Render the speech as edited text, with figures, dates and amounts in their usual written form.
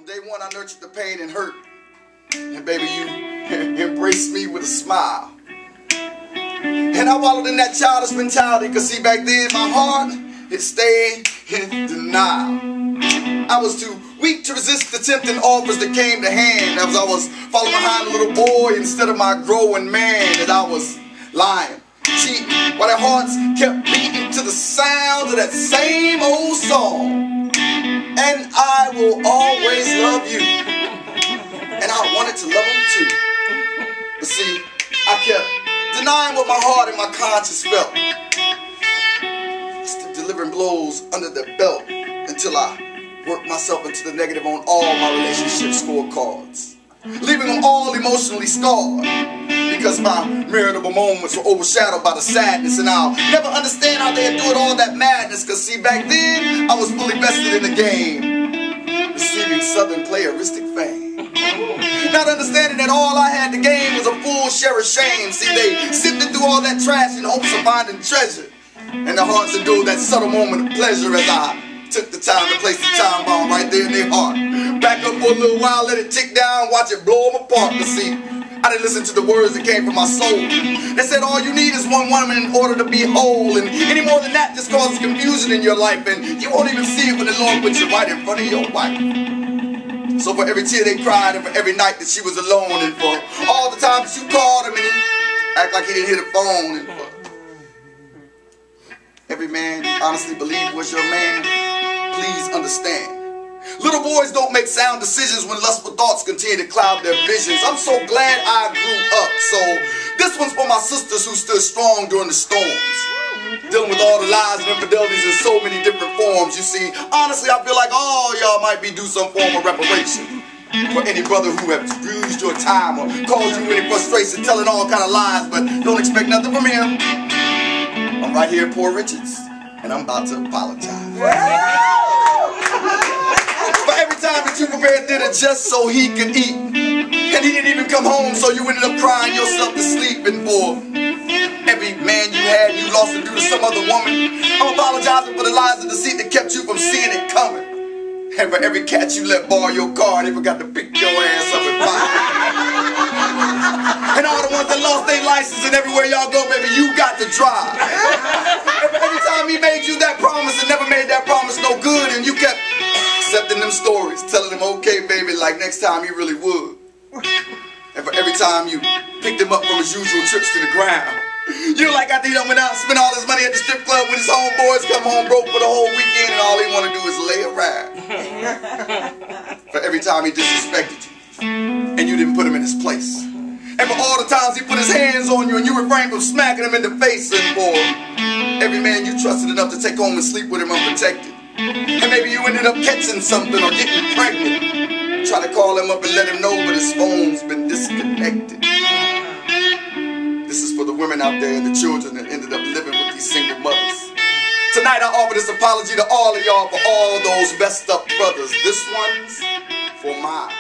From day one, I nurtured the pain and hurt. And baby, you embraced me with a smile. And I wallowed in that childish mentality, cause see, back then my heart, it stayed in denial. I was too weak to resist the tempting offers that came to hand, as I was following behind a little boy instead of my growing man. And I was lying, cheating, while their hearts kept beating to the sound of that same old song. And I will always love you. And I wanted to love him too. But see, I kept denying what my heart and my conscience felt. Still delivering blows under the belt until I worked myself into the negative on all my relationship scorecards, leaving them all emotionally scarred, because my memorable moments were overshadowed by the sadness. And I'll never understand how they endured all that madness, cause see, back then I was fully vested in the game, receiving Southern playeristic fame. Not understanding that all I had to gain was a full share of shame. See, they sifted through all that trash in hopes of finding treasure, and their hearts endured that subtle moment of pleasure as I took the time to place the time bomb right there in their heart. Back up for a little while, let it tick down, watch it blow them apart. But see, I didn't listen to the words that came from my soul. They said all you need is one woman in order to be whole, and any more than that just causes confusion in your life, and you won't even see it when the Lord puts you right in front of your wife. So for every tear they cried, and for every night that she was alone, and for all the times you called him and he act like he didn't hear the phone, and for every man you honestly believed was your man, please understand. Little boys don't make sound decisions when lustful thoughts continue to cloud their visions. I'm so glad I grew up. So this one's for my sisters who stood strong during the storms, dealing with all the lies and infidelities in so many different forms. You see, honestly, I feel like all y'all might be due some form of reparation for any brother who has used your time or caused you any frustration, telling all kind of lies, but don't expect nothing from him. I'm right here at Poor Richards, and I'm about to apologize. For every time that you prepared dinner just so he could eat, and he didn't even come home, so you ended up crying yourself to sleep. And for every man you had you lost to do to some other woman, I'm apologizing for the lies and deceit that kept you from seeing it coming. And for every cat you let borrow your car, they forgot to pick your ass up and buy it. And all the ones that lost their license, and everywhere y'all go, baby, you got to drive. And for every time he made you that promise and never made that promise no good, and you kept accepting them stories, telling them, okay, baby, like next time he really would. And for every time you picked him up from his usual trips to the ground, you're like, after he done went out and spent all his money at the strip club with his homeboys, come home broke for the whole weekend, and all he want to do is lay around. For every time he disrespected you, and you didn't put him in his place. And for all the times he put his hands on you, and you refrained from smacking him in the face. And for every man you trusted enough to take home and sleep with him unprotected. And maybe you ended up catching something or getting pregnant. Try to call him up and let him know, but his phone's been disconnected. This is for the women out there and the children that ended up living with these single mothers. Tonight I offer this apology to all of y'all for all those messed up brothers. This one's for my